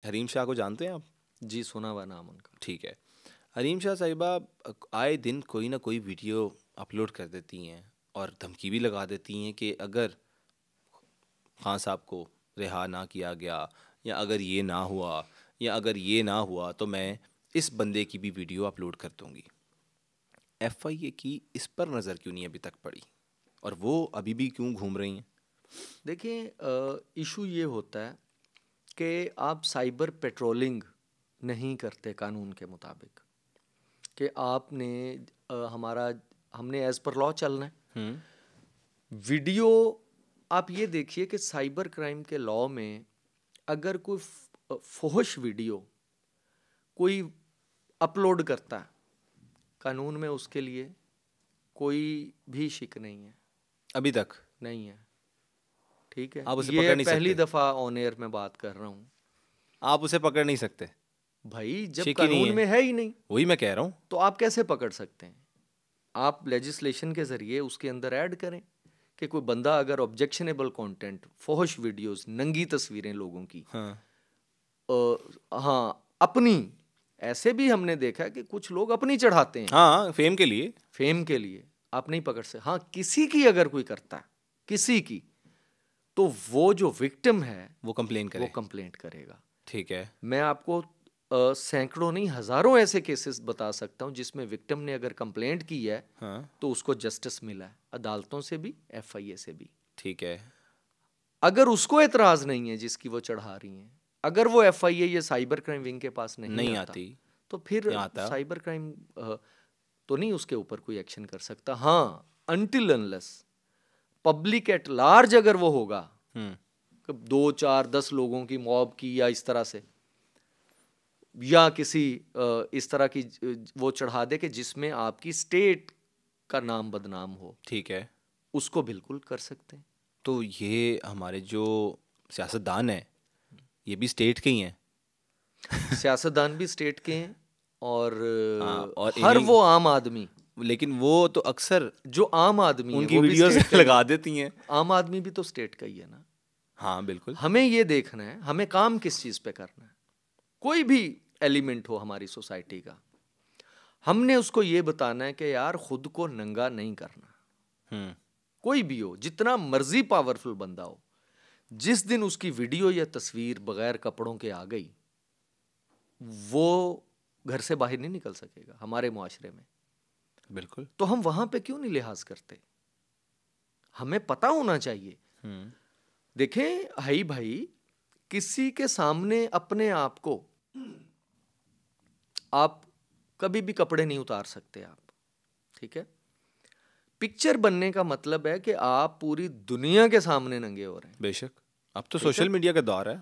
हरीम शाह को जानते हैं आप? जी, सुना हुआ नाम उनका। ठीक है। हरीम शाह साहिबा आए दिन कोई ना कोई वीडियो अपलोड कर देती हैं और धमकी भी लगा देती हैं कि अगर खान साहब को रिहा ना किया गया, या अगर ये ना हुआ, या अगर ये ना हुआ तो मैं इस बंदे की भी वीडियो अपलोड कर दूंगी। एफआईए की इस पर नज़र क्यों नहीं अभी तक पड़ी, और वो अभी भी क्यों घूम रही हैं? देखिए, इशू ये होता है कि आप साइबर पेट्रोलिंग नहीं करते कानून के मुताबिक, कि आपने हमने एज पर लॉ चलना है। वीडियो, आप ये देखिए कि साइबर क्राइम के लॉ में अगर कोई फोहश वीडियो कोई अपलोड करता है, कानून में उसके लिए कोई भी शिक नहीं है, अभी तक नहीं है। ठीक है, आप उसे ये पकड़ नहीं पहली सकते? दफ़ा ऑन एयर में बात कर रहा हूँ। आप उसे पकड़ नहीं सकते? भाई जब शिक ही नहीं कानून है, में है ही नहीं वही मैं कह रहा हूँ। तो आप कैसे पकड़ सकते हैं? आप लेजिस्लेशन के ज़रिए उसके अंदर ऐड करें कि कोई बंदा अगर ऑब्जेक्शनेबल कंटेंट, फोहश वीडियोस, नंगी तस्वीरें लोगों की, हाँ। हाँ अपनी, ऐसे भी हमने देखा है कि कुछ लोग अपनी चढ़ाते हैं हाँ, फेम के लिए। फेम के लिए। आप नहीं पकड़ सकते। हाँ, किसी की अगर कोई करता है, किसी की, तो वो जो विक्टिम है वो कंप्लेन वो करे। कंप्लेंट करेगा। ठीक है। मैं आपको सैकड़ों नहीं हजारों ऐसे केसेस बता सकता हूँ जिसमें विक्टिम ने अगर कंप्लेंट की है हाँ। तो उसको जस्टिस मिला है, अदालतों से भी, एफआईए से भी। ठीक है। अगर उसको एतराज नहीं है जिसकी वो चढ़ा रही हैं, अगर वो एफआईए ये साइबर क्राइम विंग के पास नहीं आता, आती। तो फिर यहाँ आता। साइबर क्राइम तो नहीं उसके ऊपर कोई एक्शन कर सकता। हाँ, until unless public at large अगर वो होगा, 2 4 10 लोगों की मॉब की, या इस तरह से, या किसी इस तरह की वो चढ़ा दे कि जिसमें आपकी स्टेट का नाम बदनाम हो, ठीक है। उसको बिल्कुल कर सकते हैं। तो ये हमारे जो सियासतदान हैं, ये भी स्टेट के ही हैं। सियासतदान भी स्टेट के हैं, और हाँ, और हर इन्हीं, वो आम आदमी, लेकिन वो तो अक्सर जो आम आदमी है उनकी वो भी वीडियोस स्टेट का ही लगा है। देती हैं। आम आदमी भी तो स्टेट का ही है ना। हाँ बिल्कुल। हमें ये देखना है हमें काम किस चीज पे करना है। कोई भी एलिमेंट हो हमारी सोसाइटी का, हमने उसको ये बताना है कि यार खुद को नंगा नहीं करना। कोई भी हो, जितना मर्जी पावरफुल बंदा हो, जिस दिन उसकी वीडियो या तस्वीर बगैर कपड़ों के आ गई, वो घर से बाहर नहीं निकल सकेगा हमारे मुआशरे में। बिल्कुल। तो हम वहां पे क्यों नहीं लिहाज करते? हमें पता होना चाहिए। देखें हाई भाई, किसी के सामने अपने आप को आप कभी भी कपड़े नहीं उतार सकते आप, ठीक है? पिक्चर बनने का मतलब है कि आप पूरी दुनिया के सामने नंगे हो रहे हैं। बेशक, अब तो सोशल मीडिया का दौर है।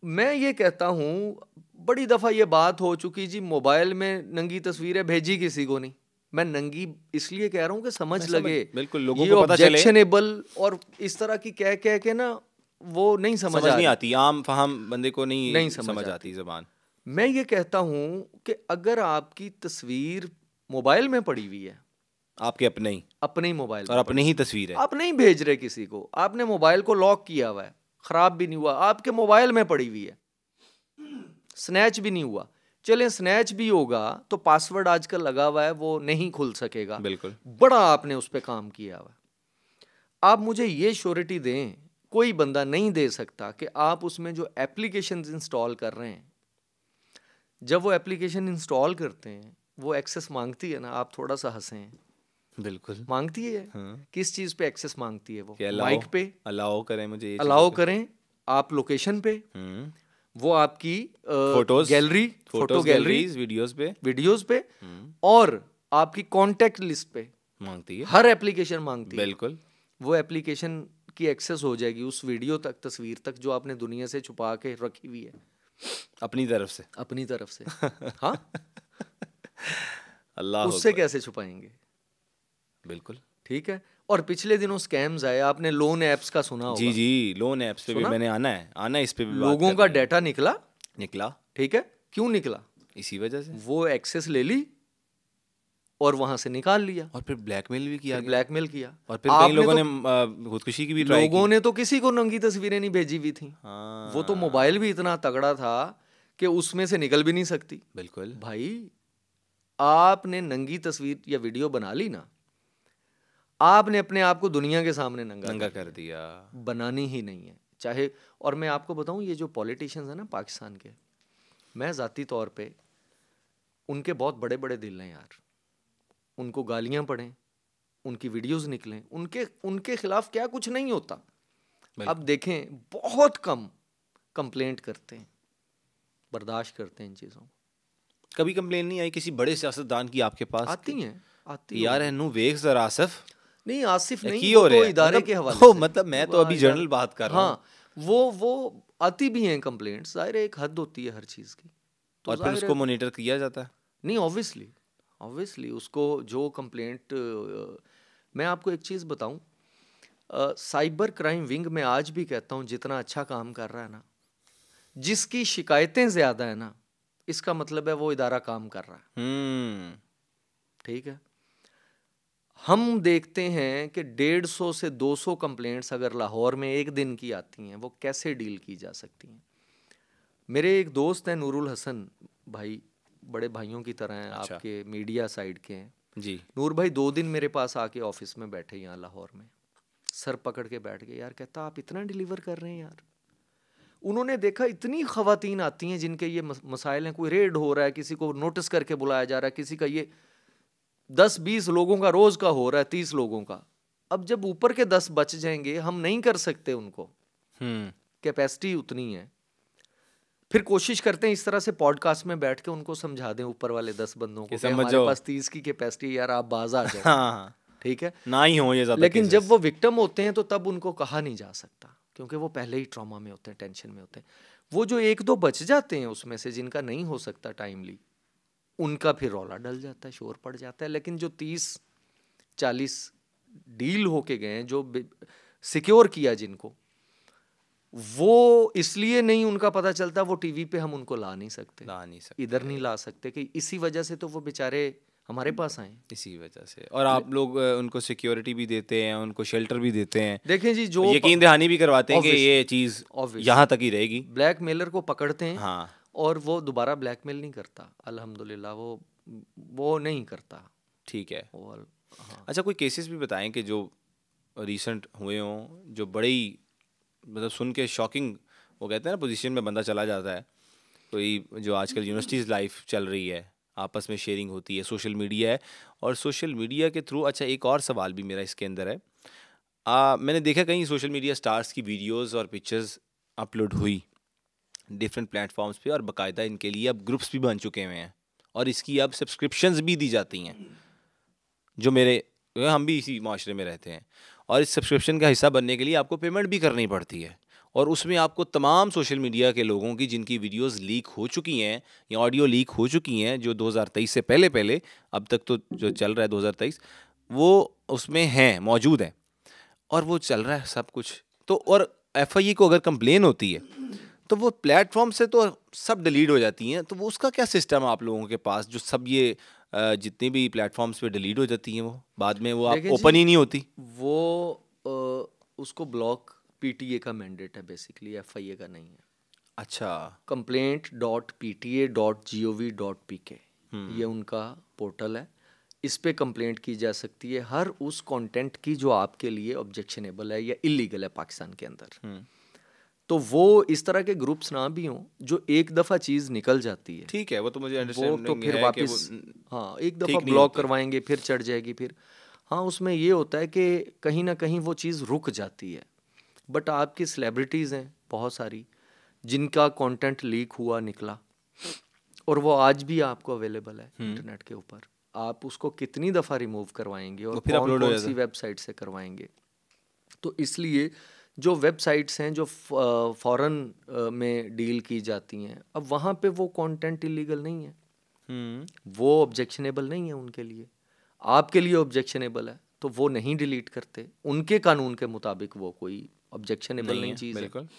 मैं ये कहता हूँ, बड़ी दफ़ा ये बात हो चुकी जी, मोबाइल में नंगी तस्वीरें भेजी किसी को नहीं। मैं नंगी इसलिए कह रहा हूँ कि समझ लगे, बिल्कुल, लोगों ये को पता चले। ऑब्जेक्शनेबल और इस तरह की कह कह के ना वो नहीं समझ नहीं आती, आम फहम बंदे को नहीं समझ आती ज़बान। मैं ये कहता हूँ कि अगर आपकी तस्वीर मोबाइल में पड़ी हुई है, आपके अपने ही मोबाइल और में अपनी ही तस्वीर है, आप नहीं भेज रहे किसी को, आपने मोबाइल को लॉक किया हुआ है, खराब भी नहीं हुआ, आपके मोबाइल में पड़ी हुई है, स्नैच भी नहीं हुआ। चले स्नैच भी होगा तो पासवर्ड आजकल लगा हुआ है, वो नहीं खुल सकेगा। बिल्कुल। बड़ा आपने उस पर काम किया हुआ। आप मुझे ये श्योरिटी दें, कोई बंदा नहीं दे सकता कि आप उसमें जो एप्लीकेशंस इंस्टॉल कर रहे हैं, जब वो एप्लीकेशन इंस्टॉल करते हैं वो एक्सेस मांगती है ना, आप थोड़ा सा हंसें, बिल्कुल मांगती है। किस चीज़ पे एक्सेस मांगती है? वो माइक पे अलाउ करें, मुझे अलाउ करें, आप लोकेशन पे, वो आपकी photos gallery, photo galleries, videos पे, और आपकी कांटेक्ट लिस्ट पे मांगती है। हर एप्लीकेशन मांगती है। बिल्कुल। वो एप्लीकेशन की एक्सेस हो जाएगी उस वीडियो तक, तस्वीर तक, जो आपने दुनिया से छुपा के रखी हुई है अपनी तरफ से। हाँ, अल्लाह, उससे कैसे छुपाएंगे? बिल्कुल। ठीक है। और पिछले दिनों स्कैम्स आए, आपने लोन एप्स का सुना होगा। जी, लोन एप्स पे भी मैंने आना है इस पे भी लोगों का डाटा निकला, ठीक है। क्यों निकला? इसी वजह से वो एक्सेस ले ली और वहां से निकाल लिया, और फिर ब्लैकमेल भी किया, और फिर कई लोगों ने खुदकुशी की भी ट्राई की। लोगों ने तो किसी को नंगी तस्वीरें नहीं भेजी हुई थी। वो तो मोबाइल भी इतना तगड़ा था कि उसमें से निकल भी नहीं सकती। बिल्कुल भाई आपने नंगी तस्वीर या वीडियो बना ली ना, आपने अपने आप को दुनिया के सामने नंगा कर दिया। बनानी ही नहीं है चाहे। और मैं आपको बताऊं, ये जो पॉलिटिशियंस हैं ना पाकिस्तान के, मैं ज़ाती तौर पे उनके बहुत बड़े बड़े दिल हैं यार। उनको गालियां पड़ें, उनकी वीडियोस निकलें, उनके उनके खिलाफ क्या कुछ नहीं होता। अब देखें बहुत कम कंप्लेंट करते हैं, बर्दाश्त करते हैं इन चीज़ों। कभी कंप्लेन नहीं आई किसी बड़े सियासतदान की आपके पास? आती हैं, आती यार होगी। इन्नू वेख जरा आसिफ नहीं आसिफ नहीं, की वो हो तो रहा है इदारे मतलब के हवाले से। मतलब मैं तो वो अभी इदारे- जनरल बात कर रहा हूँ। हाँ, वो आती भी हैं कंप्लेंट्स, जाहिर है एक हद होती है हर चीज़ की। तो और फिर जाहिर उसको है मॉनिटर किया जाता है। नहीं, ऑब्वियसली ऑब्वियसली उसको जो कंप्लेंट, मैं आपको एक चीज़ बताऊं, साइबर क्राइम विंग में आज भी कहता हूं जितना अच्छा काम कर रहा है ना, जिसकी शिकायतें ज़्यादा है ना, इसका मतलब है वो इदारा काम कर रहा है। ठीक है, हम देखते हैं कि 150 से 200 कंप्लेंट्स अगर लाहौर में एक दिन की आती हैं, वो कैसे डील की जा सकती हैं। मेरे एक दोस्त हैं नूरुल हसन भाई, बड़े भाइयों की तरह हैं। अच्छा। आपके मीडिया साइड के हैं जी। नूर भाई। 2 दिन मेरे पास आके ऑफिस में बैठे यहाँ लाहौर में, सर पकड़ के बैठ गए यार। कहता आप इतना डिलीवर कर रहे हैं यार। उन्होंने देखा इतनी खवातीन आती हैं जिनके ये मसाइल हैं, कोई रेड हो रहा है, किसी को नोटिस करके बुलाया जा रहा है, किसी का ये 10-20 लोगों का रोज का हो रहा है, 30 लोगों का। अब जब ऊपर के 10 बच जाएंगे, हम नहीं कर सकते उनको, कैपेसिटी उतनी है। फिर कोशिश करते हैं इस तरह से पॉडकास्ट में बैठ के उनको समझा दें ऊपर वाले 10 बंदों को कि हमारे पास 30 की कैपेसिटी, यार आप बाज आ जाओ। हाँ, ठीक है ना ही हो ये ज्यादा। लेकिन जब वो विक्टिम होते हैं तो तब उनको कहा नहीं जा सकता, क्योंकि वो पहले ही ट्रॉमा में होते हैं, टेंशन में होते हैं। वो जो 1-2 बच जाते हैं उसमें से जिनका नहीं हो सकता टाइमली, उनका फिर रौला डल जाता है, शोर पड़ जाता है। लेकिन जो 30-40 डील होके गए हैं, जो सिक्योर किया जिनको, वो इसलिए नहीं उनका पता चलता, वो टीवी पे हम उनको ला नहीं सकते, इधर नहीं ला सकते, कि इसी वजह से तो वो बेचारे हमारे पास आए, इसी वजह से। और आप लोग उनको सिक्योरिटी भी देते हैं, उनको शेल्टर भी देते हैं। देखें जी, जो यकीन दहानी भी करवाते हैं कि ये चीज़ यहाँ तक ही रहेगी। ब्लैकमेलर को पकड़ते हैं। हाँ। और वो दोबारा ब्लैकमेल नहीं करता, अल्हम्दुलिल्लाह वो नहीं करता। ठीक है। हाँ। अच्छा, कोई केसेस भी बताएं कि जो रीसेंट हुए हों, जो बड़ी मतलब सुन के शॉकिंग, वो कहते हैं ना पोजीशन में बंदा चला जाता है। कोई जो आजकल यूनिवर्सिटीज़ लाइफ चल रही है, आपस में शेयरिंग होती है, सोशल मीडिया है, और सोशल मीडिया के थ्रू। अच्छा, एक और सवाल भी मेरा इसके अंदर है। मैंने देखा कहीं सोशल मीडिया स्टार्स की वीडियोस और पिक्चर्स अपलोड हुई डिफरेंट प्लेटफॉर्म्स पे, और बाकायदा इनके लिए अब ग्रुप्स भी बन चुके हुए हैं, और इसकी अब सब्सक्रिप्शंस भी दी जाती हैं। जो हम भी इसी माशरे में रहते हैं, और इस सब्सक्रिप्शन का हिस्सा बनने के लिए आपको पेमेंट भी करनी पड़ती है, और उसमें आपको तमाम सोशल मीडिया के लोगों की जिनकी वीडियोस लीक हो चुकी हैं या ऑडियो लीक हो चुकी हैं, जो 2023 से पहले पहले, अब तक तो जो चल रहा है 2023, वो उसमें हैं, मौजूद हैं, और वो चल रहा है सब कुछ। तो और FIA को अगर कंप्लेन होती है तो वो प्लेटफॉर्म से तो सब डिलीट हो जाती हैं। तो वो उसका क्या सिस्टम है आप लोगों के पास, जो सब ये जितनी भी प्लेटफॉर्म्स पे डिलीट हो जाती हैं, वो बाद में वो आप ओपन ही नहीं होती? वो उसको ब्लॉक PTA का मैंडेट है बेसिकली, FIA का नहीं है। अच्छा। complaint.pta.gov.pk ये उनका पोर्टल है। इस पे कंप्लेंट की जा सकती है हर उस कंटेंट की जो आपके लिए ऑब्जेक्शनेबल है या इलीगल है पाकिस्तान के अंदर। तो वो इस तरह के ग्रुप्स ना भी हों, जो एक दफ़ा चीज़ निकल जाती है, ठीक है, वो तो मुझे वो अंडरस्टैंडिंग तो फिर है वापस, कि हाँ, एक दफ़ा ब्लॉक करवाएंगे फिर चढ़ जाएगी फिर। हाँ, उसमें ये होता है कि कहीं ना कहीं वो चीज़ रुक जाती है। बट आपकी सेलिब्रिटीज़ हैं बहुत सारी जिनका कंटेंट लीक हुआ निकला, और वो आज भी आपको अवेलेबल है इंटरनेट के ऊपर। आप उसको कितनी दफ़ा रिमूव करवाएंगे और कौन सी वेबसाइट से करवाएंगे। तो इसलिए जो वेबसाइट्स हैं जो फॉरेन में डील की जाती हैं, अब वहाँ पे वो कंटेंट इलीगल नहीं है, वो ऑब्जेक्शनेबल नहीं है उनके लिए। आपके लिए ऑब्जेक्शनेबल है तो वो नहीं डिलीट करते, उनके कानून के मुताबिक वो कोई ऑब्जेक्शनेबल नहीं चीज़ है।